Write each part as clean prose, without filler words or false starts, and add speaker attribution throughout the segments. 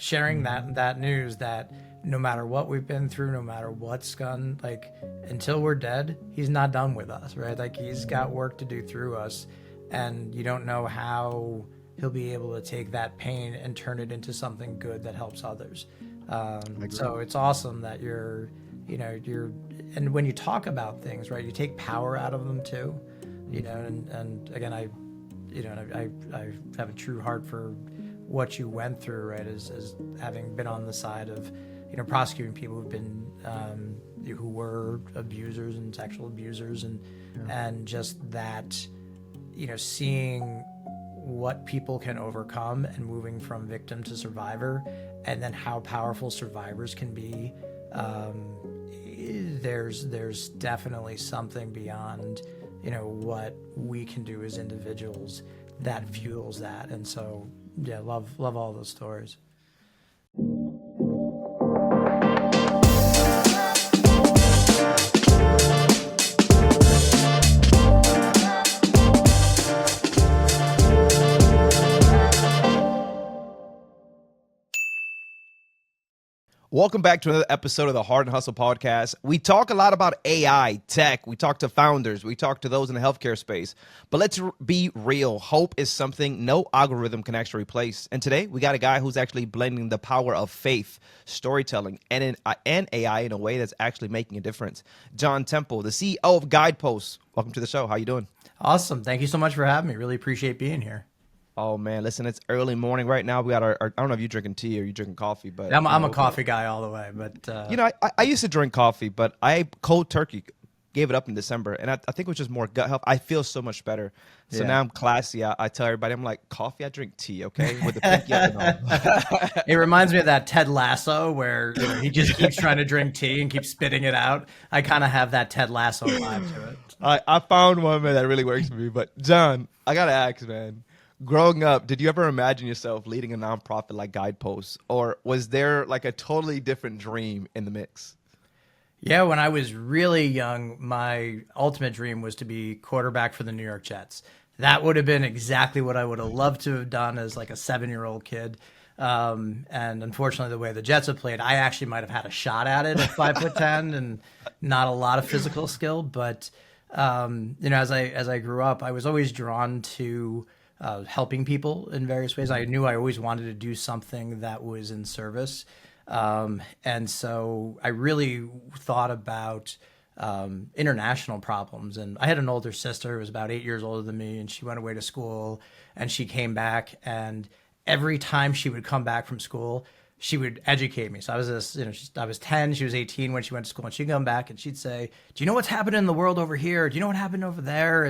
Speaker 1: sharing that news that no matter what we've been through, no matter what's gone, like until we're dead, he's not done with us, right? Like he's got work to do through us, and you don't know how he'll be able to take that pain and turn it into something good that helps others. So it's awesome that you're, and when you talk about things, right, you take power out of them too, and again, I have a true heart for what you went through, right, as having been on the side of, prosecuting people who've been, who were abusers and sexual abusers, and just that, seeing what people can overcome and moving from victim to survivor, and then how powerful survivors can be. There's definitely something beyond, what we can do as individuals that fuels that. And so, yeah, love all those stories.
Speaker 2: Welcome back to another episode of the Hart Hustle podcast. We talk a lot about AI, tech. We talk to founders. We talk to those in the healthcare space. But let's be real. Hope is something no algorithm can actually replace. And today, we got a guy who's actually blending the power of faith, storytelling, and AI in a way that's actually making a difference. John Temple, the CEO of Guideposts. Welcome to the show. How you doing?
Speaker 1: Awesome. Thank you so much for having me. Really appreciate being here.
Speaker 2: Oh, man, listen, it's early morning right now. We got our I don't know if you're drinking tea or you're drinking coffee, but
Speaker 1: I'm a coffee guy all the way, but
Speaker 2: I used to drink coffee, but I cold turkey gave it up in December, and I think it was just more gut health. I feel so much better. So now I'm classy. I tell everybody, I'm like, coffee, I drink tea, okay? With the pinky up and all.
Speaker 1: It reminds me of that Ted Lasso where he just keeps trying to drink tea and keeps spitting it out. I kind of have that Ted Lasso vibe to it.
Speaker 2: I found one, man, that really works for me. But John, I gotta ask, man. Growing up, did you ever imagine yourself leading a nonprofit like Guideposts, or was there like a totally different dream in the mix?
Speaker 1: Yeah, when I was really young, my ultimate dream was to be quarterback for the New York Jets. That would have been exactly what I would have loved to have done as like a 7-year-old kid. And unfortunately, the way the Jets have played, I actually might have had a shot at it at 5'10" and not a lot of physical skill. But as I grew up, I was always drawn to helping people in various ways. I knew I always wanted to do something that was in service. And so I really thought about international problems. And I had an older sister who was about 8 years older than me, and she went away to school and she came back. And every time she would come back from school, she would educate me. So I was I was 10, she was 18 when she went to school, and she'd come back and she'd say, "Do you know what's happening in the world over here? Do you know what happened over there?"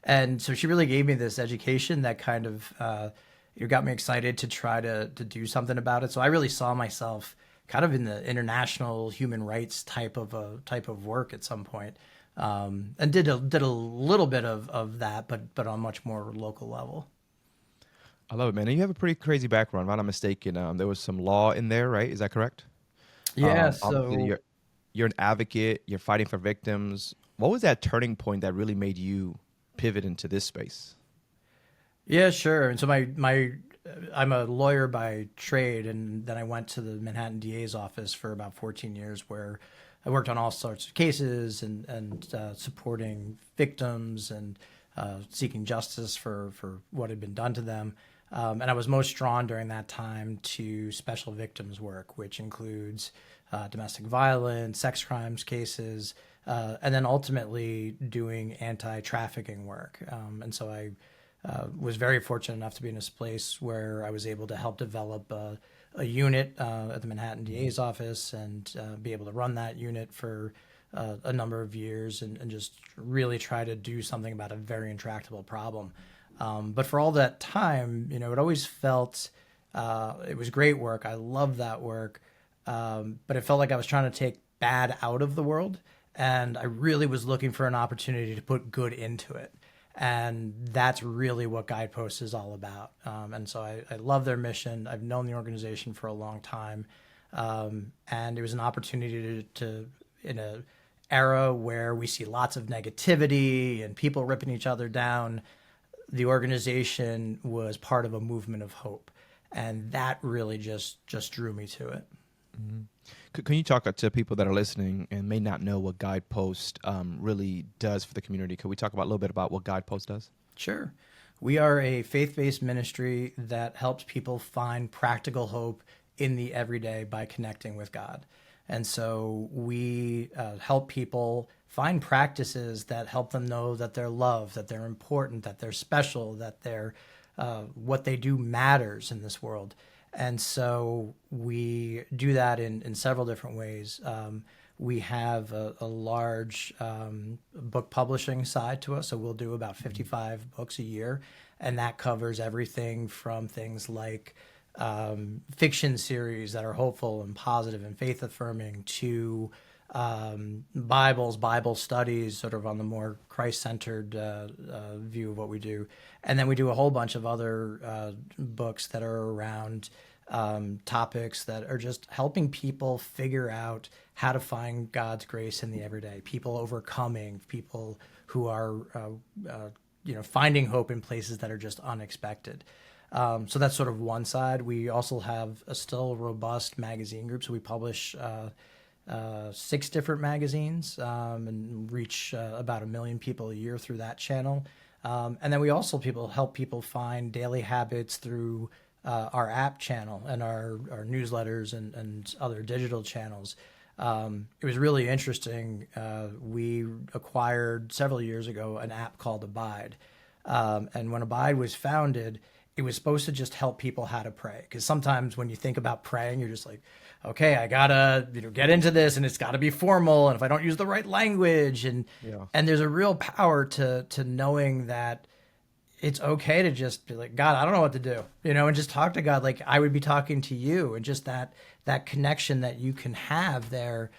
Speaker 1: And so she really gave me this education that kind of it got me excited to try to do something about it. So I really saw myself kind of in the international human rights type of work at some point, and did a little bit of that, but on a much more local level.
Speaker 2: I love it, man. And you have a pretty crazy background, if I'm not mistaken. There was some law in there, right? Is that correct?
Speaker 1: Yeah.
Speaker 2: Obviously
Speaker 1: So
Speaker 2: you're an advocate. You're fighting for victims. What was that turning point that really made you pivot into this space?
Speaker 1: yeah, sure. And so I'm a lawyer by trade, and then I went to the Manhattan DA's office for about 14 years, where I worked on all sorts of cases and supporting victims and seeking justice for what had been done to them. And I was most drawn during that time to special victims work, which includes domestic violence, sex crimes cases, and then ultimately doing anti-trafficking work. And so I was very fortunate enough to be in this place where I was able to help develop a unit at the Manhattan DA's office, and be able to run that unit for a number of years, and just really try to do something about a very intractable problem. But for all that time, it always felt it was great work. I loved that work, but it felt like I was trying to take bad out of the world, and I really was looking for an opportunity to put good into it. And that's really what Guideposts is all about. And so I love their mission. I've known the organization for a long time. And it was an opportunity to in a era where we see lots of negativity and people ripping each other down, the organization was part of a movement of hope. and that really just drew me to it.
Speaker 2: Can you talk to people that are listening and may not know what Guidepost really does for the community? Could we talk about a little bit about what Guidepost does?
Speaker 1: Sure. We are a faith-based ministry that helps people find practical hope in the everyday by connecting with God. And so we help people find practices that help them know that they're loved, that they're important, that they're special, that they're what they do matters in this world. And so we do that in several different ways. We have a large book publishing side to us, so we'll do about 55 books a year, and that covers everything from things like fiction series that are hopeful and positive and faith affirming to Bible studies, sort of on the more Christ-centered view of what we do. And then we do a whole bunch of other books that are around topics that are just helping people figure out how to find God's grace in the everyday, people overcoming, people who are finding hope in places that are just unexpected. So that's sort of one side. We also have a still robust magazine group, so we publish 6 different magazines and reach about 1 million people a year through that channel. And then we also help people find daily habits through our app channel and our newsletters and other digital channels. It was really interesting. We acquired several years ago an app called Abide. And when Abide was founded, it was supposed to just help people how to pray. Because sometimes when you think about praying, you're just like, okay, I gotta get into this, and it's got to be formal. And if I don't use the right language, and there's a real power to knowing that it's okay to just be like, God, I don't know what to do, and just talk to God like I would be talking to you, and just that connection that you can have there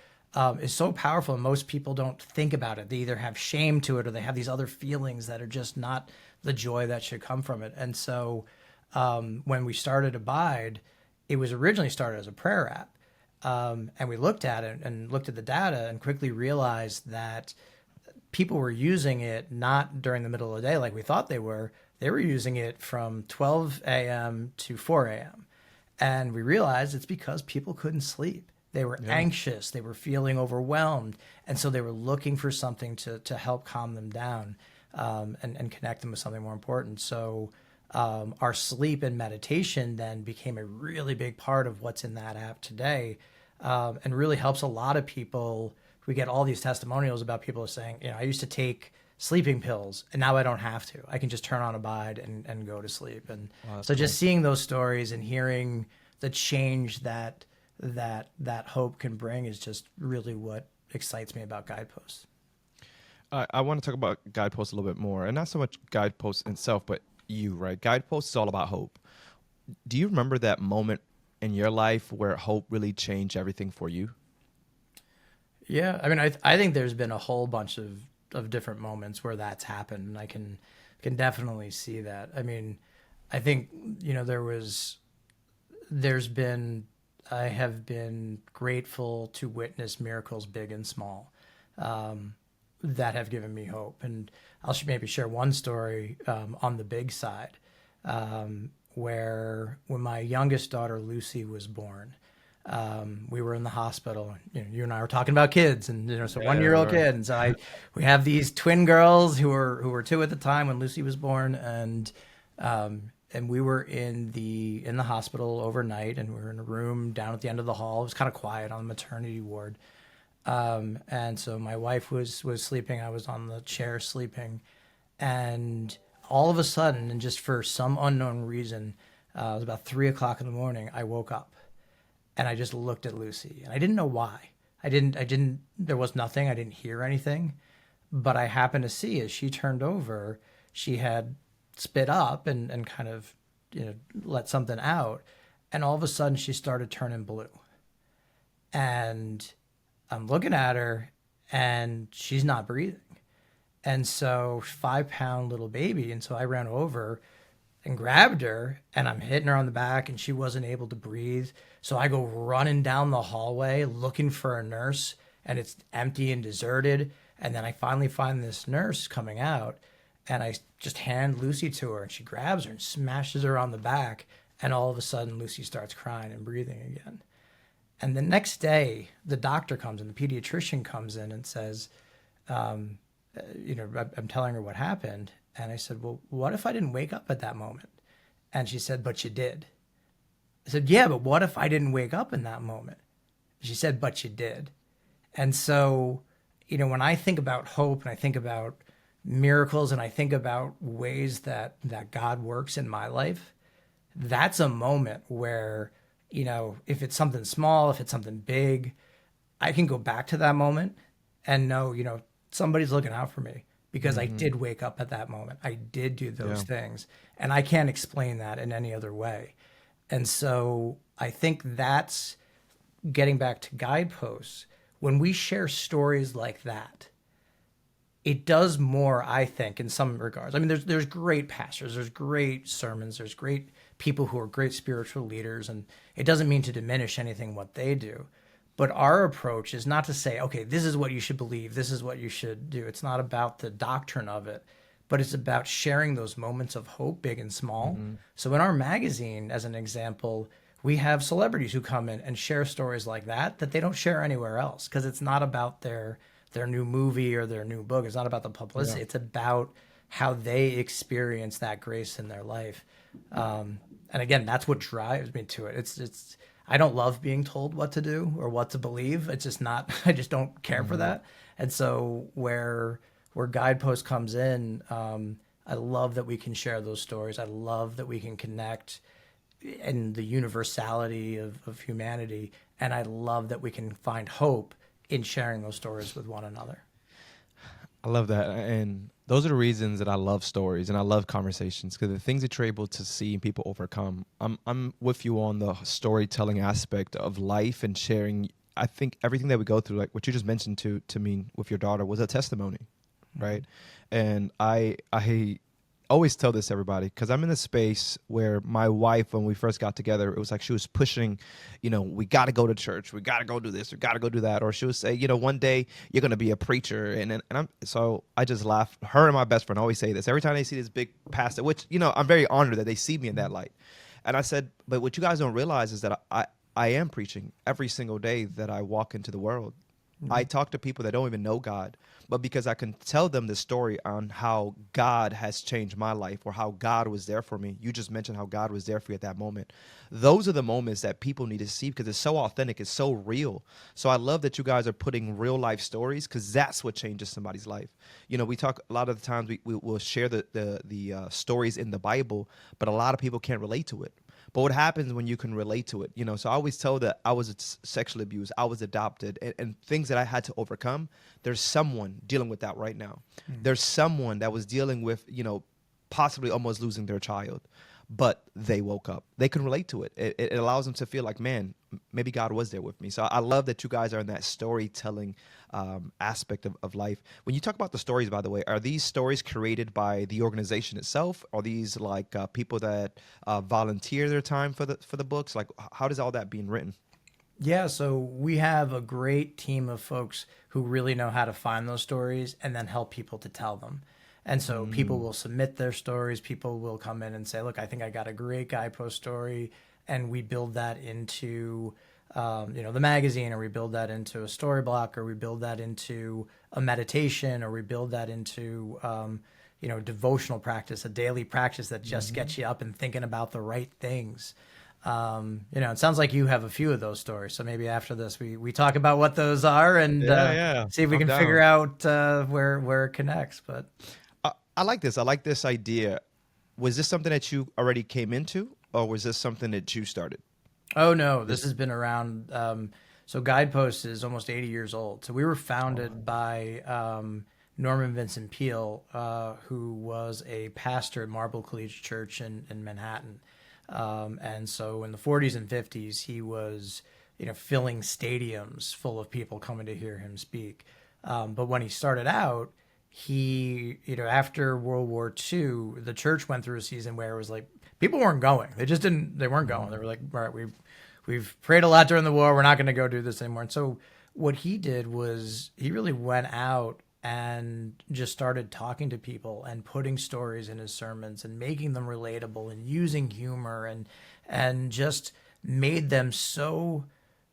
Speaker 1: is so powerful. And most people don't think about it. They either have shame to it, or they have these other feelings that are just not the joy that should come from it. And so when we started Abide, it was originally started as a prayer app. And we looked at it and looked at the data and quickly realized that people were using it not during the middle of the day like we thought they were. They were using it from 12 a.m. to 4 a.m. And we realized it's because people couldn't sleep. They were anxious. They were feeling overwhelmed. And so they were looking for something to help calm them down and connect them with something more important. So our sleep and meditation then became a really big part of what's in that app today, and really helps a lot of people. We get all these testimonials about people saying, I used to take sleeping pills and now I don't have to. I can just turn on Abide and go to sleep. And so just seeing those stories and hearing the change that hope can bring is just really what excites me about Guideposts.
Speaker 2: I want to talk about Guideposts a little bit more, and not so much Guideposts itself, but you, right? Guideposts is all about hope. Do you remember that moment in your life where hope really changed everything for you?
Speaker 1: Yeah, I mean, I think there's been a whole bunch of different moments where that's happened, and I can definitely see that. I mean, I think I have been grateful to witness miracles big and small that have given me hope. And I'll maybe share one story on the big side, where when my youngest daughter Lucy was born, we were in the hospital. You and I were talking about kids, and so 1-year-old kid, and so we have these twin girls who were 2 at the time when Lucy was born, and we were in the hospital overnight, and we were in a room down at the end of the hall. It was kind of quiet on the maternity ward. And so my wife was sleeping. I was on the chair sleeping, and all of a sudden, and just for some unknown reason, it was about 3:00 in the morning. I woke up, and I just looked at Lucy, and I didn't know why. There was nothing. I didn't hear anything, but I happened to see as she turned over, she had spit up and kind of, let something out, and all of a sudden she started turning blue, and I'm looking at her, and she's not breathing. And so 5-pound little baby. And so I ran over and grabbed her, and I'm hitting her on the back, and she wasn't able to breathe. So I go running down the hallway looking for a nurse, and it's empty and deserted. And then I finally find this nurse coming out, and I just hand Lucy to her, and she grabs her and smashes her on the back. And all of a sudden, Lucy starts crying and breathing again. And the next day, the doctor comes in, the pediatrician comes in and says, I'm telling her what happened. And I said, well, what if I didn't wake up at that moment? And she said, but you did. I said, yeah, but what if I didn't wake up in that moment? She said, but you did. And so, when I think about hope and I think about miracles and I think about ways that God works in my life, that's a moment where, if it's something small, if it's something big, I can go back to that moment and know, somebody's looking out for me because I did wake up at that moment. I did do those things. And I can't explain that in any other way. And so I think that's getting back to Guideposts. When we share stories like that, it does more, I think, in some regards. I mean, there's great pastors, there's great sermons, there's great people who are great spiritual leaders, and it doesn't mean to diminish anything what they do. But our approach is not to say, okay, this is what you should believe, this is what you should do. It's not about the doctrine of it, but it's about sharing those moments of hope, big and small. So in our magazine, as an example, we have celebrities who come in and share stories like that they don't share anywhere else, because it's not about their new movie or their new book. It's not about the publicity. It's about how they experience that grace in their life. And again, that's what drives me to it. It's I don't love being told what to do or what to believe. It's just not, I just don't care for that. And so where Guidepost comes in, I love that we can share those stories. I love that we can connect in the universality of humanity. And I love that we can find hope in sharing those stories with one another.
Speaker 2: I love that. And those are the reasons that I love stories and I love conversations, because the things that you're able to see and people overcome. I'm with you on the storytelling aspect of life and sharing. I think everything that we go through, like what you just mentioned to me with your daughter, was a testimony, right? And I always tell this to everybody, because I'm in a space where my wife, when we first got together, it was like she was pushing, we got to go to church, we got to go do this, we got to go do that, or she would say, one day you're going to be a preacher, so I just laugh. Her and my best friend always say this every time they see this big pastor, which I'm very honored that they see me in that light. And I said, but what you guys don't realize is that I am preaching every single day that I walk into the world. I talk to people that don't even know God, but because I can tell them the story on how God has changed my life or how God was there for me. You just mentioned how God was there for you at that moment. Those are the moments that people need to see, because it's so authentic, it's so real. So I love that you guys are putting real life stories, because that's what changes somebody's life. We talk a lot of the times, we will share the stories in the Bible, but a lot of people can't relate to it. But what happens when you can relate to it? So I always tell that I was sexually abused, I was adopted, and things that I had to overcome. There's someone dealing with that right now. There's someone that was dealing with, possibly almost losing their child, but they woke up. They can relate to it. It allows them to feel like, man, maybe God was there with me. So I love that you guys are in that storytelling aspect of life. When you talk about the stories, by the way, are these stories created by the organization itself? Are these like people that volunteer their time for the books? Like, how does all that being written?
Speaker 1: Yeah, so we have a great team of folks who really know how to find those stories and then help people to tell them. And so people will submit their stories. People will come in and say, look, I think I got a great Guidepost story. And we build that into, the magazine, or we build that into a story block, or we build that into a meditation, or we build that into, devotional practice, a daily practice that just gets you up and thinking about the right things. It sounds like you have a few of those stories. So maybe after this, we talk about what those are and
Speaker 2: Yeah.
Speaker 1: see if we
Speaker 2: I'm
Speaker 1: can
Speaker 2: down.
Speaker 1: figure out where it connects. But
Speaker 2: I like this. I like this idea. Was this something that you already came into, or was this something that you started?
Speaker 1: oh no, this has been around. So Guidepost is almost 80 years old. So we were
Speaker 2: Oh, wow.
Speaker 1: founded by Norman Vincent Peale, who was a pastor at Marble Collegiate Church in Manhattan. And so in the 40s and 50s, he was, filling stadiums full of people coming to hear him speak. But when he started out, he, after World War II, the church went through a season where it was like people weren't going. They weren't going. They were like, all right, we've prayed a lot during the war. We're not going to go do this anymore. And so what he did was he really went out and just started talking to people and putting stories in his sermons and making them relatable and using humor and just made them so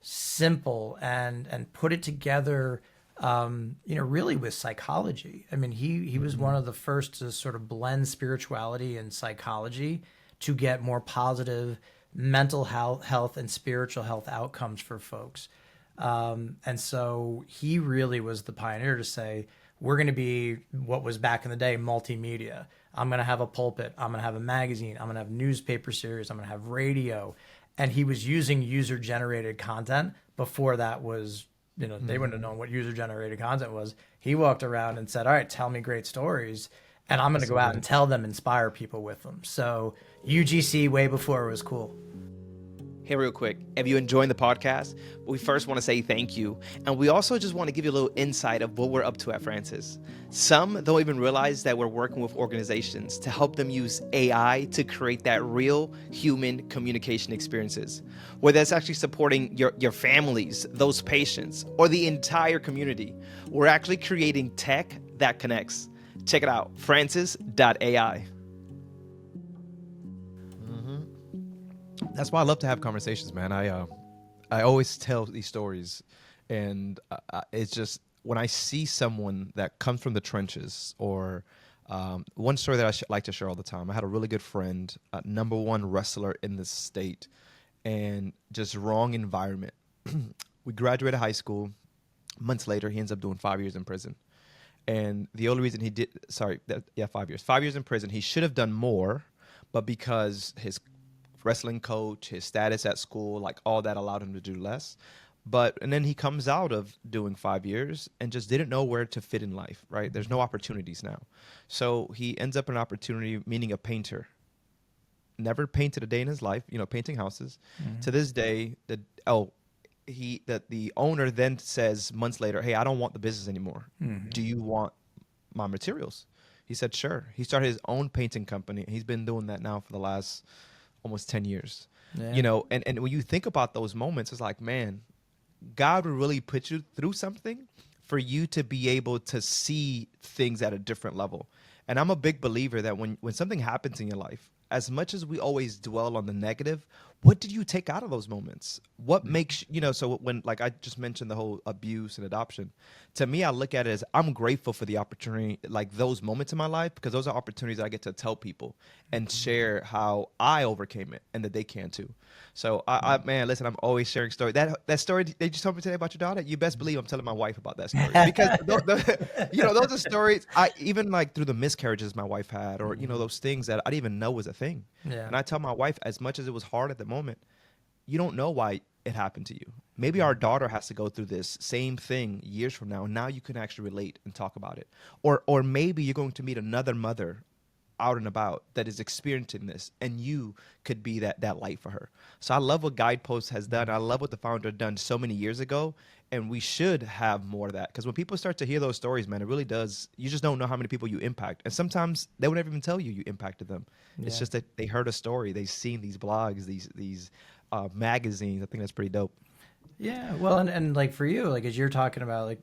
Speaker 1: simple and put it together, really with psychology. I mean, he was one of the first to sort of blend spirituality and psychology to get more positive mental health and spiritual health outcomes for folks. And so he really was the pioneer to say, we're going to be what was back in the day multimedia. I'm going to have a pulpit. I'm going to have a magazine. I'm going to have newspaper series. I'm going to have radio. And he was using user generated content before that was, they wouldn't have known what user generated content was. He walked around and said, all right, tell me great stories. And I'm going to
Speaker 2: That's
Speaker 1: go
Speaker 2: so
Speaker 1: out
Speaker 2: good.
Speaker 1: and tell them, inspire people with them. So UGC way before it was cool.
Speaker 2: Hey, real quick, if you're enjoying the podcast, we first want to say thank you. And we also just want to give you a little insight of what we're up to at Francis. Some don't even realize that we're working with organizations to help them use AI to create that real human communication experiences, whether that's actually supporting your families, those patients, or the entire community. We're actually creating tech that connects. Check it out, francis.ai. That's why I love to have conversations, man. I always tell these stories, and it's just when I see someone that comes from the trenches, or one story that I like to share all the time. I had a really good friend, number one wrestler in the state, and just wrong environment. We graduated high school. Months later, he ends up doing 5 years in prison. And the only reason he did, sorry, 5 years. 5 years in prison. He should have done more, but because his wrestling coach, his status at school, like all that allowed him to do less. And then he comes out of doing 5 years and just didn't know where to fit in life, right? There's no opportunities now. So he ends up in an opportunity, meaning a painter. Never painted a day in his life, painting houses. To this day, the owner then says months later, "Hey, I don't want the business anymore. Do you want my materials?" He said, "Sure." He started his own painting company. He's been doing that now for the last almost 10 years.
Speaker 1: Yeah.
Speaker 2: And when you think about those moments, it's like, man, God will really put you through something for you to be able to see things at a different level. And I'm a big believer that when something happens in your life, as much as we always dwell on the negative, what did you take out of those moments? What makes, so when, like I just mentioned the whole abuse and adoption, to me, I look at it as I'm grateful for the opportunity, like those moments in my life, because those are opportunities that I get to tell people and share how I overcame it and that they can too. So man, listen, I'm always sharing stories. That story they just told me today about your daughter, you best believe I'm telling my wife about that story, because those are stories I even like through the miscarriages my wife had, or those things that I didn't even know was a thing.
Speaker 1: Yeah.
Speaker 2: And I tell my wife, as much as it was hard at the moment, you don't know why it happened to you. Maybe our daughter has to go through this same thing years from now, and now you can actually relate and talk about it. Or maybe you're going to meet another mother out and about that is experiencing this, and you could be that light for her. So I love what Guideposts has done. I love what the founder done so many years ago, and we should have more of that, because when people start to hear those stories, man, it really does. You just don't know how many people you impact, and sometimes they would never even tell you impacted them. It's
Speaker 1: Yeah.
Speaker 2: just that they heard a story, they've seen these blogs, these magazines. I think that's pretty dope.
Speaker 1: Yeah. Well, and like for you, like as you're talking about, like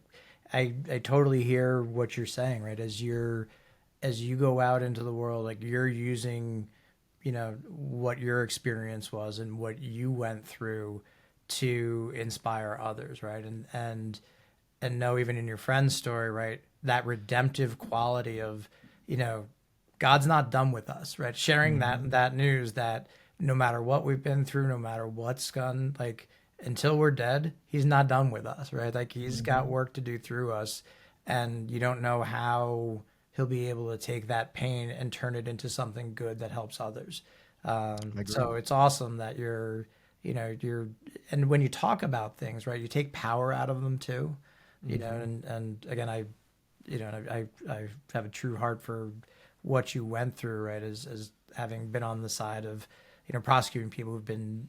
Speaker 1: I totally hear what you're saying, right? As you go out into the world, like you're using, what your experience was and what you went through to inspire others, right? And know even in your friend's story, right, that redemptive quality of, you know, God's not done with us, right? Sharing that news that no matter what we've been through, no matter what's gone, like until we're dead, He's not done with us, right? Like He's got work to do through us, and you don't know how He'll be able to take that pain and turn it into something good that helps others.
Speaker 2: I agree.
Speaker 1: So it's awesome that you're, and when you talk about things, right, you take power out of them too, and again, I have a true heart for what you went through, right, as having been on the side of, prosecuting people who've been,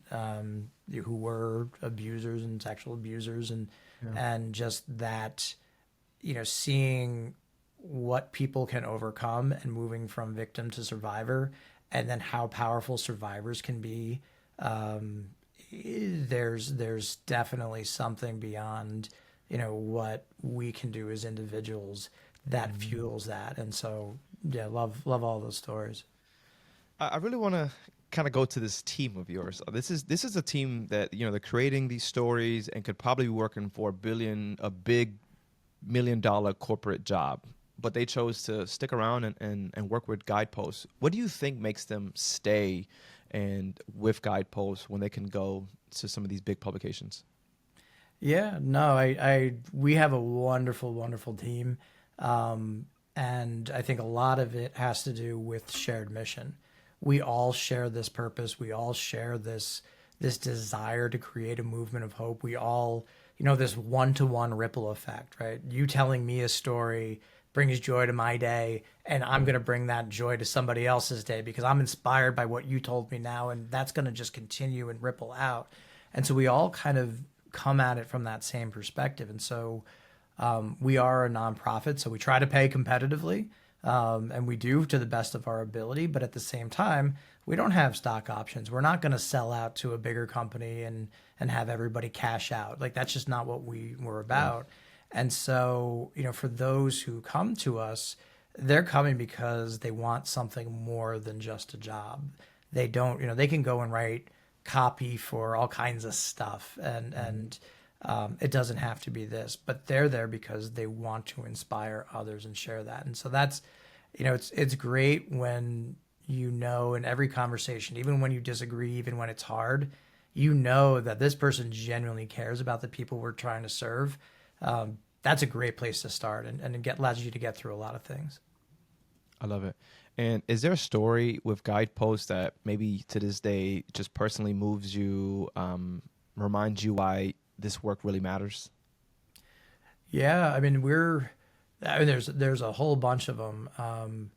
Speaker 1: who were abusers and sexual abusers, and just that, seeing what people can overcome and moving from victim to survivor, and then how powerful survivors can be. Um, there's definitely something beyond, what we can do as individuals that fuels that. And so, yeah, love all those stories.
Speaker 2: I really want to kind of go to this team of yours. This is a team that they're creating these stories and could probably be working for a big $1 million corporate job, but they chose to stick around and work with Guideposts. What do you think makes them stay and with Guideposts when they can go to some of these big publications?
Speaker 1: Yeah, no, we have a wonderful, wonderful team. And I think a lot of it has to do with shared mission. We all share this purpose. We all share this desire to create a movement of hope. We all, this one-to-one ripple effect, right? You telling me a story brings joy to my day, and I'm going to bring that joy to somebody else's day because I'm inspired by what you told me now, and that's going to just continue and ripple out. And so we all kind of come at it from that same perspective. And so we are a nonprofit, so we try to pay competitively, and we do to the best of our ability. But at the same time, we don't have stock options. We're not going to sell out to a bigger company and have everybody cash out. Like that's just not what we were about. And so, for those who come to us, they're coming because they want something more than just a job. They don't, they can go and write copy for all kinds of stuff, and it doesn't have to be this, but they're there because they want to inspire others and share that. And so that's, it's great when in every conversation, even when you disagree, even when it's hard, that this person genuinely cares about the people we're trying to serve. That's a great place to start, and allows you to get through a lot of things.
Speaker 2: I love it. And is there a story with Guideposts that maybe to this day just personally moves you, reminds you why this work really matters?
Speaker 1: Yeah, there's a whole bunch of them.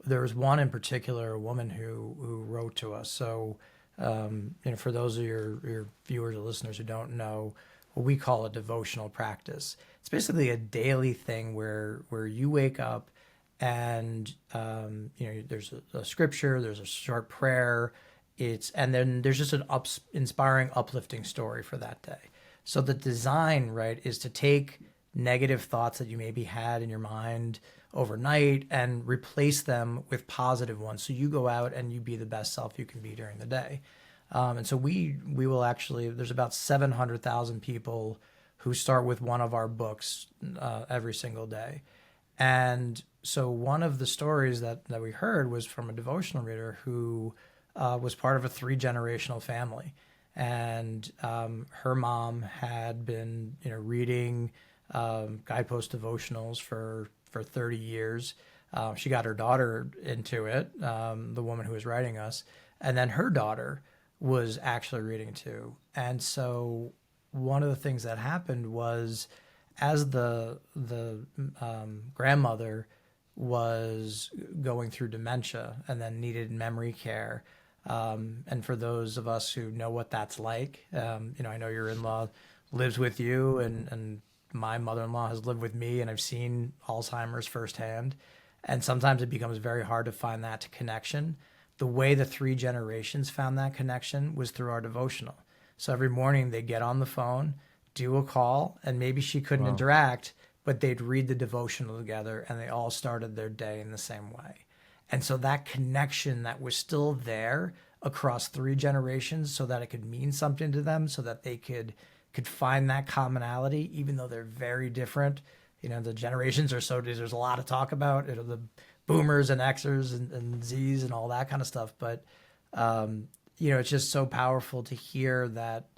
Speaker 1: There was one in particular, a woman who wrote to us. So, for those of your viewers or listeners who don't know, what we call a devotional practice. It's basically a daily thing where you wake up and there's a scripture, there's a short prayer, and then there's just an inspiring, uplifting story for that day. So the design, right, is to take negative thoughts that you maybe had in your mind overnight and replace them with positive ones. So you go out and you be the best self you can be during the day. And so we will actually, there's about 700,000 people who start with one of our books every single day. And so one of the stories that we heard was from a devotional reader who was part of a 3-generational family. And her mom had been, reading Guidepost devotionals for 30 years. She got her daughter into it, the woman who was writing us, and then her daughter was actually reading too. And so one of the things that happened was, as the grandmother was going through dementia and then needed memory care, and for those of us who know what that's like, I know your in-law lives with you, and my mother-in-law has lived with me, and I've seen Alzheimer's firsthand. And sometimes it becomes very hard to find that connection. The way the 3 generations found that connection was through our devotional. So every morning they get on the phone, do a call, and maybe she couldn't interact, but they'd read the devotional together, and they all started their day in the same way. And so that connection that was still there across 3 generations, so that it could mean something to them, so that they could find that commonality, even though they're very different. The generations are so, there's a lot to talk about, the boomers and Xers and Zs and all that kind of stuff. But, it's just so powerful to hear that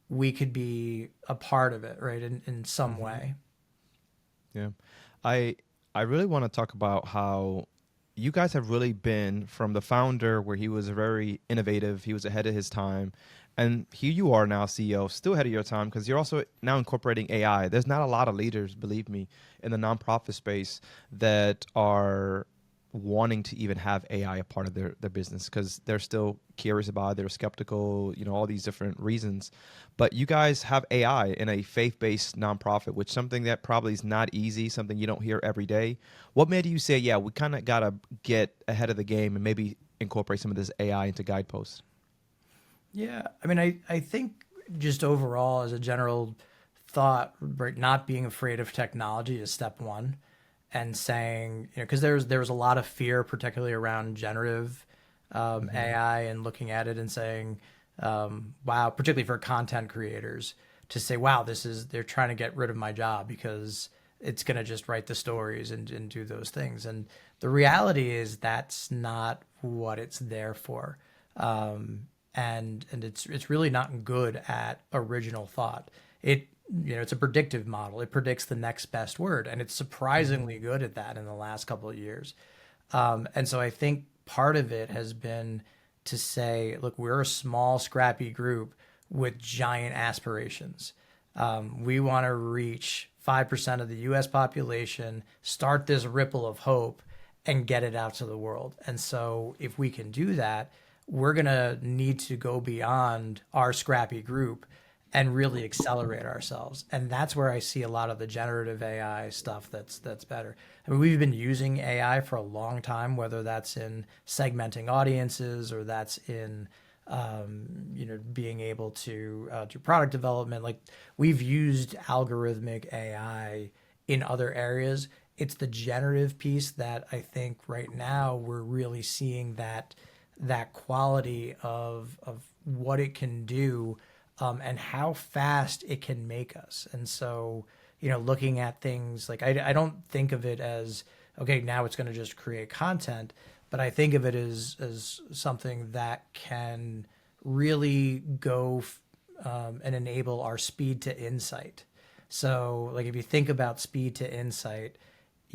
Speaker 1: we could be a part of it, right, in some way.
Speaker 2: Yeah. I really want to talk about how you guys have really been from the founder, where he was very innovative, he was ahead of his time, and here you are now, CEO, still ahead of your time, because you're also now incorporating AI. There's not a lot of leaders, believe me, in the nonprofit space that are wanting to even have AI a part of their business, because they're still curious about it, they're skeptical, all these different reasons. But you guys have AI in a faith-based nonprofit, which is something that probably is not easy, something you don't hear every day. What made you say, yeah, we kind of got to get ahead of the game and maybe incorporate some of this AI into Guideposts?
Speaker 1: Yeah, I think just overall, as a general thought, right, not being afraid of technology is step one, and saying, because there was a lot of fear, particularly around generative AI and looking at it and saying, wow, particularly for content creators, to say, wow, they're trying to get rid of my job because it's going to just write the stories and do those things. And the reality is that's not what it's there for. And it's really not good at original thought. It's a predictive model. It predicts the next best word, and it's surprisingly good at that in the last couple of years. And so I think part of it has been to say, look, we're a small, scrappy group with giant aspirations. We want to reach 5% of the US population, start this ripple of hope, and get it out to the world. And so if we can do that, we're going to need to go beyond our scrappy group and really accelerate ourselves. And that's where I see a lot of the generative AI stuff that's better. I mean, we've been using AI for a long time, whether that's in segmenting audiences or that's in being able to do product development. Like we've used algorithmic AI in other areas. It's the generative piece that I think right now we're really seeing that quality of what it can do, and how fast it can make us. And so, looking at things like I don't think of it as, okay, now it's going to just create content, but I think of it as something that can really go and enable our speed to insight. So, like if you think about speed to insight,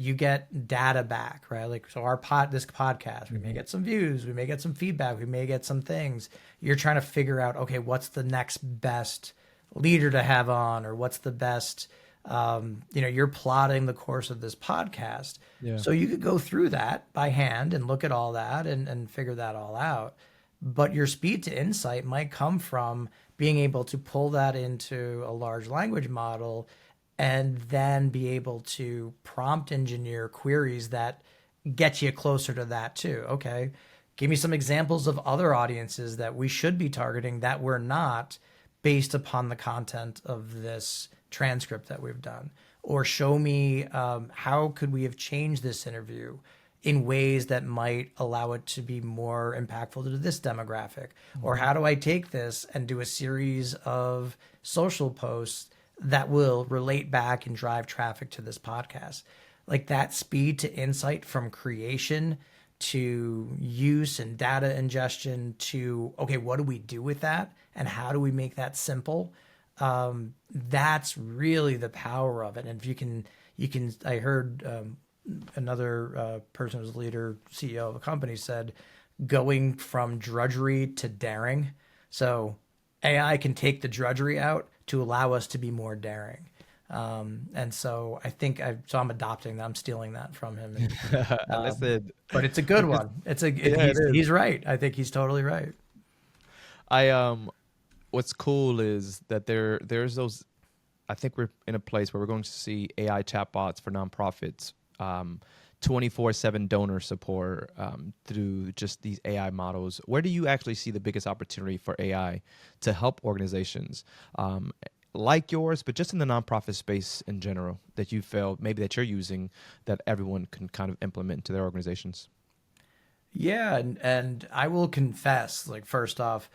Speaker 1: you get data back, right? Like, so this podcast, we may get some views, we may get some feedback, we may get some things. You're trying to figure out, okay, what's the next best leader to have on, or what's the best, you're plotting the course of this podcast.
Speaker 2: Yeah.
Speaker 1: So you could go through that by hand and look at all that and figure that all out. But your speed to insight might come from being able to pull that into a large language model and then be able to prompt engineer queries that get you closer to that too. Okay, give me some examples of other audiences that we should be targeting that we're not, based upon the content of this transcript that we've done. Or show me how could we have changed this interview in ways that might allow it to be more impactful to this demographic. Or how do I take this and do a series of social posts that will relate back and drive traffic to this podcast? Like that speed to insight from creation to use and data ingestion to, okay, what do we do with that? And how do we make that simple? That's really the power of it. And if I heard another person who's leader, CEO of a company said, going from drudgery to daring. So AI can take the drudgery out to allow us to be more daring. And so I think I'm adopting that. I'm stealing that from him. And,
Speaker 2: Listen,
Speaker 1: but it's a good
Speaker 2: because
Speaker 1: one.
Speaker 2: it is.
Speaker 1: He's right. I think he's totally right.
Speaker 2: What's cool is that there's those. I think we're in a place where we're going to see AI chatbots for nonprofits, 24/7 donor support through just these AI models. Where do you actually see the biggest opportunity for AI to help organizations like yours, but just in the nonprofit space in general, that you feel maybe that you're using that everyone can kind of implement into their organizations?
Speaker 1: Yeah, and I will confess, like first off,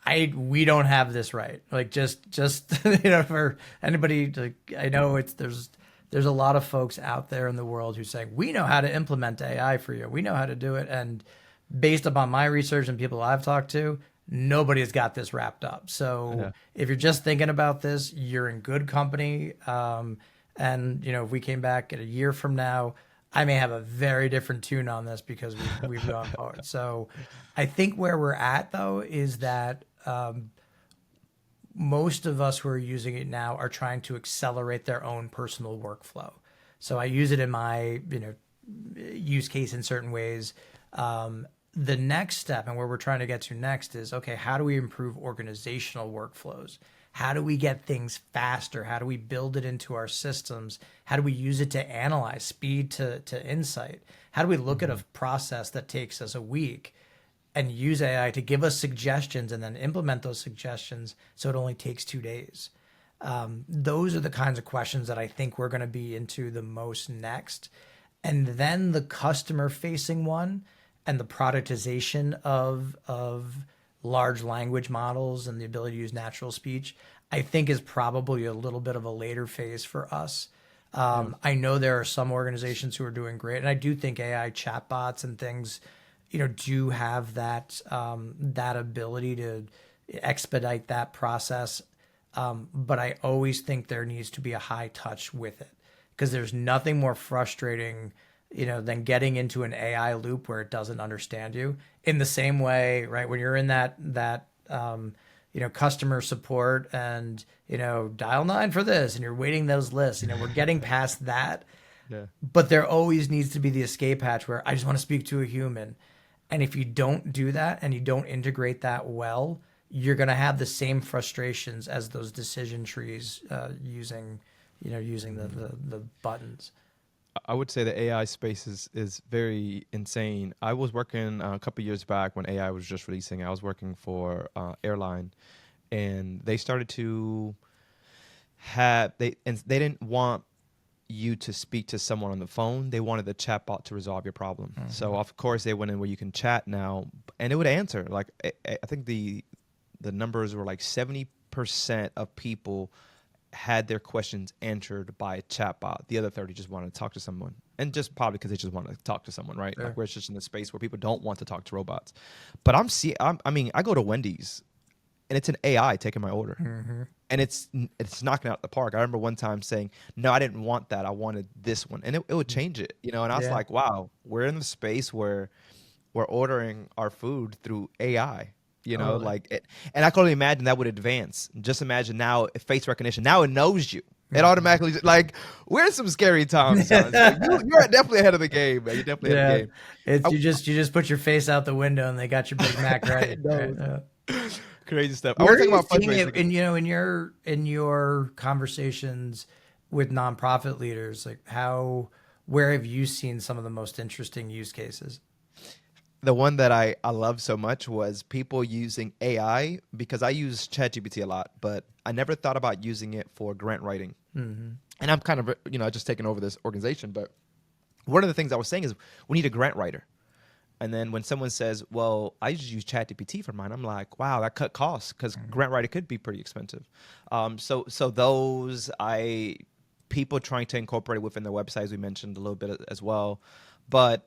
Speaker 1: we don't have this right. Like just for anybody, like I know there's a lot of folks out there in the world who say we know how to implement AI for you. We know how to do it, and based upon my research and people I've talked to, nobody's got this wrapped up. So
Speaker 2: Yeah.
Speaker 1: if you're just thinking about this, you're in good company. And if we came back at a year from now, I may have a very different tune on this because we've gone forward. So I think where we're at though is that most of us who are using it now are trying to accelerate their own personal workflow. So I use it in my use case in certain ways. The next step and where we're trying to get to next is, okay, how do we improve organizational workflows? How do we get things faster? How do we build it into our systems? How do we use it to analyze, speed to insight? How do we look at a process that takes us a week and use AI to give us suggestions and then implement those suggestions so it only takes 2 days? Those are the kinds of questions that I think we're going to be into the most next. And then the customer facing one, and the productization of large language models and the ability to use natural speech, I think is probably a little bit of a later phase for us.
Speaker 2: Yeah.
Speaker 1: I know there are some organizations who are doing great, and I do think AI chatbots and things, do have that ability to expedite that process. But I always think there needs to be a high touch with it, because there's nothing more frustrating, than getting into an AI loop where it doesn't understand you. In the same way, right, when you're in that customer support and dial 9 for this, and you're waiting those lists. We're getting past that,
Speaker 2: Yeah.
Speaker 1: but there always needs to be the escape hatch where I just want to speak to a human. And if you don't do that and you don't integrate that well, you're going to have the same frustrations as those decision trees using the buttons.
Speaker 2: I would say the AI space is very insane. I was working a couple years back when AI was just releasing. I was working for airline, and they started to they didn't want you to speak to someone on the phone. They wanted the chatbot to resolve your problem. So of course they went in where you can chat now, and it would answer. Like I think the numbers were like 70% of people had their questions answered by a chatbot. The other 30 just wanted to talk to someone. And just probably because they just want to talk to someone, right?
Speaker 1: Sure.
Speaker 2: Like we're just in a space where people don't want to talk to robots. But I mean, I go to Wendy's and it's an AI taking my order. And it's knocking out the park. I remember one time saying, no, I didn't want that. I wanted this one. And it would change it, And I was
Speaker 1: Yeah.
Speaker 2: like, wow, we're in the space where we're ordering our food through AI.
Speaker 1: Totally.
Speaker 2: Like it, and I can only imagine that would advance. Just imagine now face recognition. Now it knows you. It automatically like we're in some scary times, son. So you're definitely ahead of the game, man. You're definitely ahead of the
Speaker 1: Yeah.
Speaker 2: game.
Speaker 1: It's
Speaker 2: I,
Speaker 1: you just put your face out the window and they got your Big Mac ready.
Speaker 2: it
Speaker 1: Right?
Speaker 2: knows. Crazy stuff. I
Speaker 1: Where
Speaker 2: want
Speaker 1: are
Speaker 2: to talk
Speaker 1: you
Speaker 2: about
Speaker 1: seeing
Speaker 2: fundraising.
Speaker 1: it in your conversations with nonprofit leaders? Like where have you seen some of the most interesting use cases?
Speaker 2: The one that I love so much was people using AI because I use ChatGPT a lot, but I never thought about using it for grant writing. And I'm kind of just taking over this organization, but one of the things I was saying is we need a grant writer. And then when someone says, well, I just use ChatGPT for mine, I'm like, wow, that cut costs because grant writer could be pretty expensive. So those people trying to incorporate it within their websites, we mentioned a little bit as well. But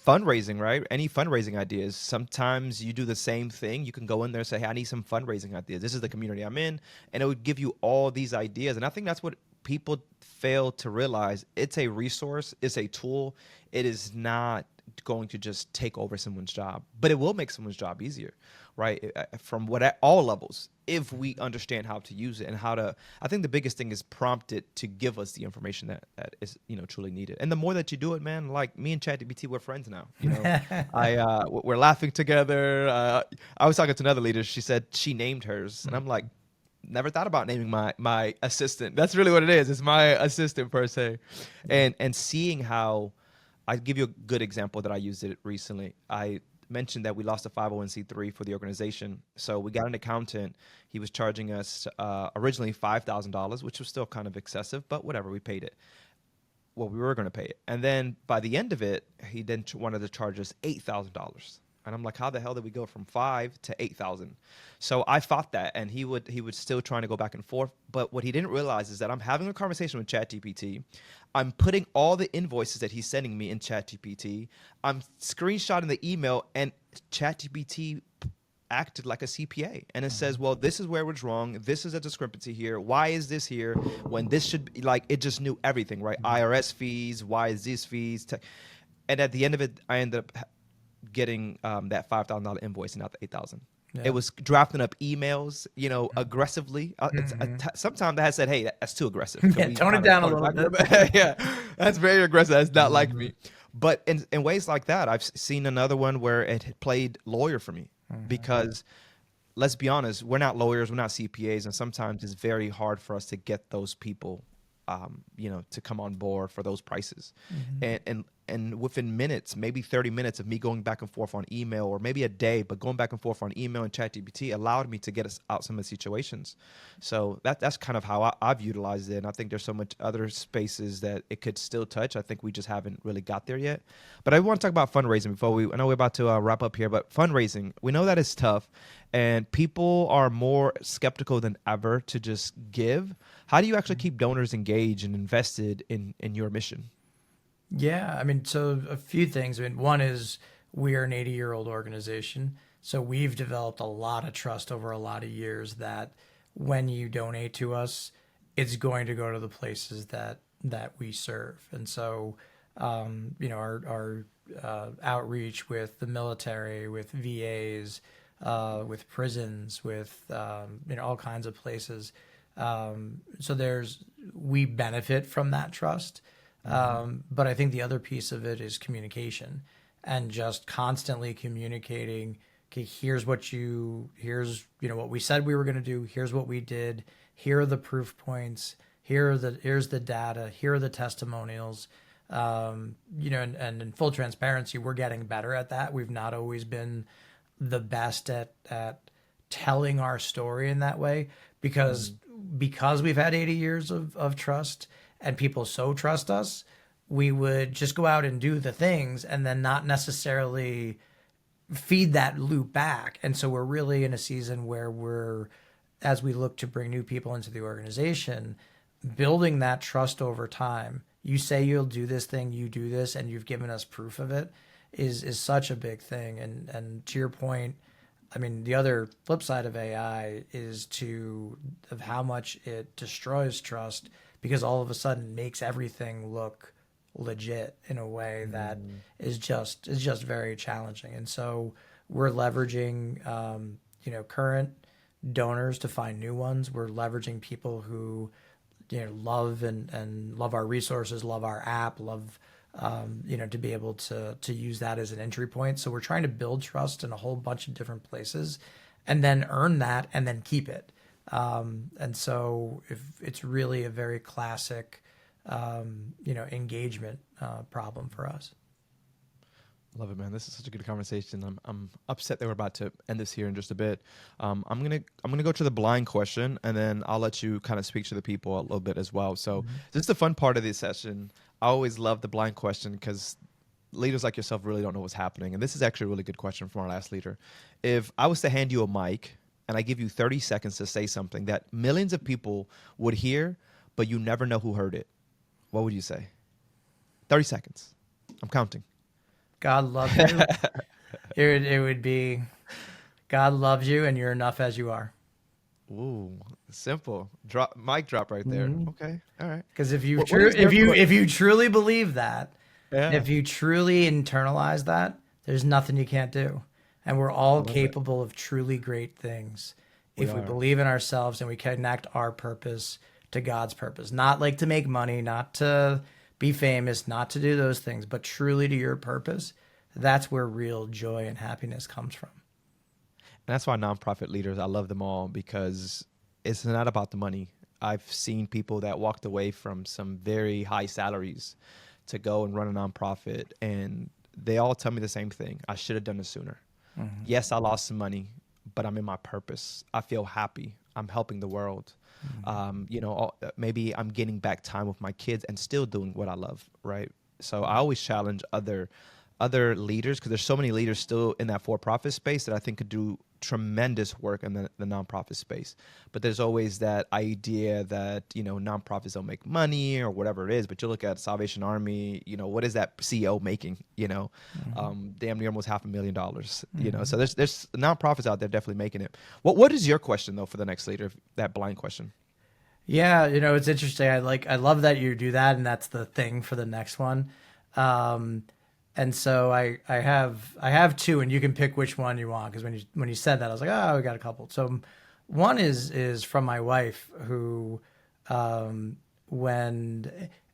Speaker 2: fundraising, right? Any fundraising ideas. Sometimes you do the same thing. You can go in there and say, hey, I need some fundraising ideas. This is the community I'm in. And it would give you all these ideas. And I think that's what people fail to realize. It's a resource, it's a tool. It is not going to just take over someone's job, but it will make someone's job easier, right? From at all levels, if we understand how to use it and how to, I think the biggest thing is prompt it to give us the information that is, truly needed. And the more that you do it, man, like me and ChatGPT, we're friends now. We're laughing together. I was talking to another leader. She said she named hers, and I'm like, never thought about naming my assistant. That's really what it is. It's my assistant per se, and seeing how. I'll give you a good example that I used it recently. I mentioned that we lost a 501c3 for the organization. So we got an accountant. He was charging us originally $5,000, which was still kind of excessive, but whatever, we paid it. Well, we were going to pay it. And then by the end of it, he then wanted to charge us $8,000. And I'm like, how the hell did we go from 5 to 8,000? So I fought that, and he would still trying to go back and forth. But what he didn't realize is that I'm having a conversation with ChatGPT. I'm putting all the invoices that he's sending me in ChatGPT. I'm screenshotting the email, and ChatGPT acted like a CPA, and it says, well, this is where it was wrong. This is a discrepancy here. Why is this here when this should be, like, it just knew everything, right? IRS fees. Why is these fees? And at the end of it, I ended up getting that $5,000 invoice and not the 8,000.
Speaker 1: Yeah.
Speaker 2: It was drafting up emails, aggressively. Sometimes I had said, "Hey, that's too aggressive. Can
Speaker 1: Yeah,
Speaker 2: we
Speaker 1: tone it
Speaker 2: kinda
Speaker 1: down a
Speaker 2: tone
Speaker 1: little
Speaker 2: it
Speaker 1: bit.
Speaker 2: back?" Yeah, that's very aggressive. That's not like me. But in ways like that, I've seen another one where it played lawyer for me because let's be honest, we're not lawyers, we're not CPAs, and sometimes it's very hard for us to get those people, to come on board for those prices. And and within minutes, maybe 30 minutes of me going back and forth on email, or maybe a day, but going back and forth on email and ChatGPT allowed me to get us out some of the situations. So that's kind of how I've utilized it. And I think there's so much other spaces that it could still touch. I think we just haven't really got there yet. But I want to talk about fundraising before I know we're about to wrap up here, but fundraising, we know that it's tough and people are more skeptical than ever to just give. How do you actually keep donors engaged and invested in your mission?
Speaker 1: Yeah, I mean, so a few things. I mean, one is we are an 80-year-old organization, so we've developed a lot of trust over a lot of years that when you donate to us, it's going to go to the places that we serve. And so, our outreach with the military, with VAs, with prisons, with all kinds of places. So we benefit from that trust. But I think the other piece of it is communication and just constantly communicating. Okay, here's what we said we were going to do. Here's what we did. Here are the proof points. Here's the data. Here are the testimonials. And in full transparency, we're getting better at that. We've not always been the best at telling our story in that way because we've had 80 years of trust and people so trust us, we would just go out and do the things and then not necessarily feed that loop back. And so we're really in a season where as we look to bring new people into the organization, building that trust over time. You say you'll do this thing, you do this, and you've given us proof of it is such a big thing. And to your point, I mean, the other flip side of AI is of how much it destroys trust because all of a sudden makes everything look legit in a way that is just very challenging. And so we're leveraging current donors to find new ones. We're leveraging people who love and love our resources, love our app, love to be able to use that as an entry point. So we're trying to build trust in a whole bunch of different places and then earn that and then keep it. And so if it's really a very classic, engagement problem for us.
Speaker 2: Love it, man. This is such a good conversation. I'm upset that we're about to end this here in just a bit. I'm gonna go to the blind question, and then I'll let you kind of speak to the people a little bit as well. So this is the fun part of this session. I always love the blind question because leaders like yourself really don't know what's happening. And this is actually a really good question from our last leader. If I was to hand you a mic and I give you 30 seconds to say something that millions of people would hear, but you never know who heard it, what would you say? 30 seconds. I'm counting.
Speaker 1: God loves you. It would be, God loves you and you're enough as you are.
Speaker 2: Ooh, simple. Mic drop right there. Okay, all right.
Speaker 1: Because if you truly believe that,
Speaker 2: Yeah.
Speaker 1: if you truly internalize that, there's nothing you can't do. And we're all capable of truly great things if we believe in ourselves and we connect our purpose to God's purpose. Not like to make money, not to be famous, not to do those things, but truly to your purpose. That's where real joy and happiness comes from.
Speaker 2: And that's why nonprofit leaders, I love them all because it's not about the money. I've seen people that walked away from some very high salaries to go and run a nonprofit, and they all tell me the same thing. I should have done it sooner. Yes, I lost some money, but I'm in my purpose. I feel happy. I'm helping the world. Maybe I'm getting back time with my kids and still doing what I love, right? So I always challenge other leaders because there's so many leaders still in that for-profit space that I think could do tremendous work in the nonprofit space. But there's always that idea that, nonprofits don't make money or whatever it is. But you look at Salvation Army, what is that CEO making? Damn near almost $500,000. So there's nonprofits out there definitely making it. What is your question though for the next leader? That blind question.
Speaker 1: Yeah, it's interesting. I love that you do that, and that's the thing for the next one. And so I have two, and you can pick which one you want because when you said that, I was like, oh, we got a couple. So one is from my wife who and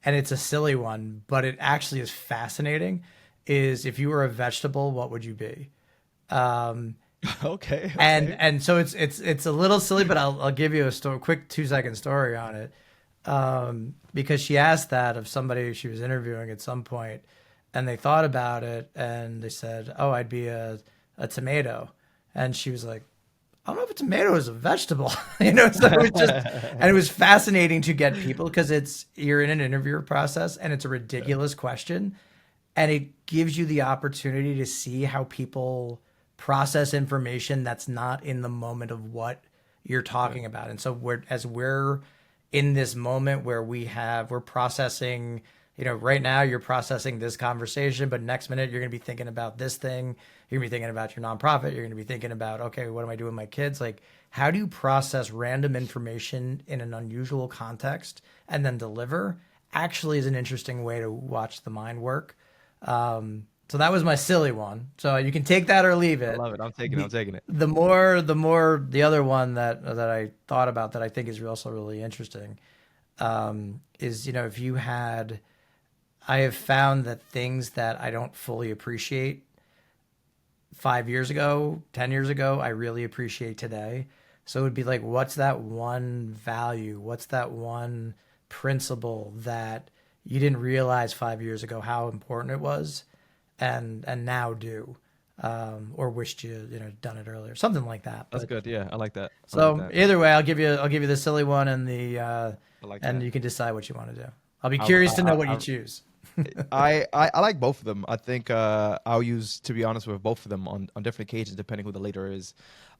Speaker 1: it's a silly one, but it actually is fascinating. Is if you were a vegetable, what would you be?
Speaker 2: Okay.
Speaker 1: And so it's a little silly, but I'll give you a quick 2-second story on it. Because she asked that of somebody she was interviewing at some point. And they thought about it and they said, "Oh, I'd be a tomato." And she was like, "I don't know if a tomato is a vegetable." So it was just, and it was fascinating to get people because you're in an interview process and it's a ridiculous question, and it gives you the opportunity to see how people process information that's not in the moment of what you're talking about. And so we're in this moment where we're processing, right now you're processing this conversation, but next minute you're going to be thinking about this thing. You're going to be thinking about your nonprofit. You're going to be thinking about, okay, what am I doing with my kids? Like, how do you process random information in an unusual context and then deliver? Actually, is an interesting way to watch the mind work. So that was my silly one. So you can take that or leave
Speaker 2: I
Speaker 1: it.
Speaker 2: love it. I'm taking it. I'm
Speaker 1: The
Speaker 2: taking it.
Speaker 1: the other one that I thought about that I think is also really interesting, is, if you had, I have found that things that I don't fully appreciate 5 years ago, 10 years ago, I really appreciate today. So it would be like, what's that one value? What's that one principle that you didn't realize 5 years ago how important it was, and now do, or wished done it earlier, something like that.
Speaker 2: That's
Speaker 1: But
Speaker 2: good. Yeah, I like that. I like
Speaker 1: so
Speaker 2: that.
Speaker 1: either way, I'll give you the silly one and
Speaker 2: I like
Speaker 1: and
Speaker 2: that.
Speaker 1: you can decide what you want to do. I'll be
Speaker 2: I,
Speaker 1: curious to know
Speaker 2: I,
Speaker 1: what you
Speaker 2: I,
Speaker 1: choose.
Speaker 2: I like both of them. I think I'll use, to be honest, with both of them on different occasions, depending who the leader is.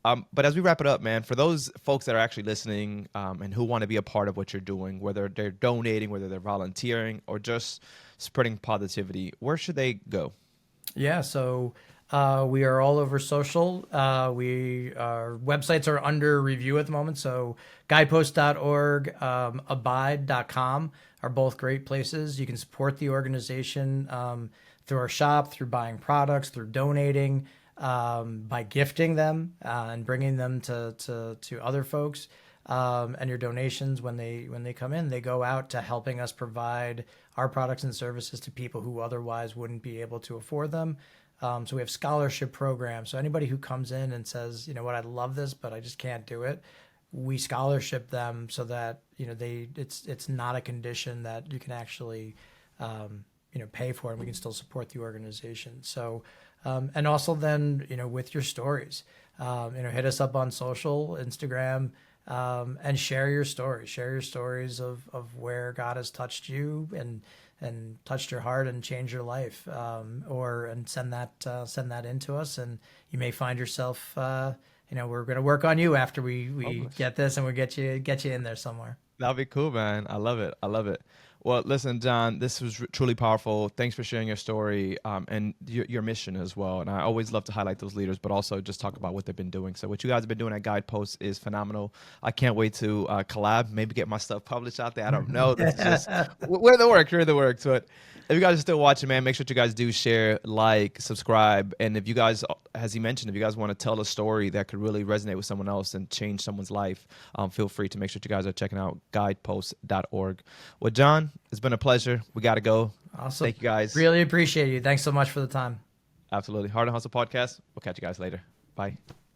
Speaker 2: But as we wrap it up, man, for those folks that are actually listening and who want to be a part of what you're doing, whether they're donating, whether they're volunteering, or just spreading positivity, where should they go?
Speaker 1: Yeah, so we are all over social. Our websites are under review at the moment. So guidepost.org, abide.com are both great places. You can support the organization through our shop, through buying products, through donating, by gifting them and bringing them to other folks. And your donations, when they come in, they go out to helping us provide our products and services to people who otherwise wouldn't be able to afford them. So we have scholarship programs. So anybody who comes in and says, what, I love this, but I just can't do it, we scholarship them so that it's not a condition that you can actually pay for, and we can still support the organization. So and also then with your stories, hit us up on social, Instagram, and share your stories. Share your stories of where God has touched you and touched your heart and changed your life, and send that into us, and you may find yourself. We're going to work on you after we
Speaker 2: Homeless.
Speaker 1: get this, and we'll get you in there somewhere.
Speaker 2: That'd be cool, man. I love it. I love it. Well, listen, John, this was truly powerful. Thanks for sharing your story and your mission as well. And I always love to highlight those leaders, but also just talk about what they've been doing. So what you guys have been doing at Guideposts is phenomenal. I can't wait to collab, maybe get my stuff published out there. I don't know. This is just, we're in the work. We're in the work. So if you guys are still watching, man, make sure you guys do share, like, subscribe. And if you guys, as he mentioned, if you guys want to tell a story that could really resonate with someone else and change someone's life, feel free to make sure you guys are checking out guideposts.org. Well, John, it's been a pleasure. We got to go.
Speaker 1: Awesome.
Speaker 2: Thank you guys.
Speaker 1: Really appreciate you. Thanks so much for the time.
Speaker 2: Absolutely. Hard and Hustle Podcast. We'll catch you guys later. Bye.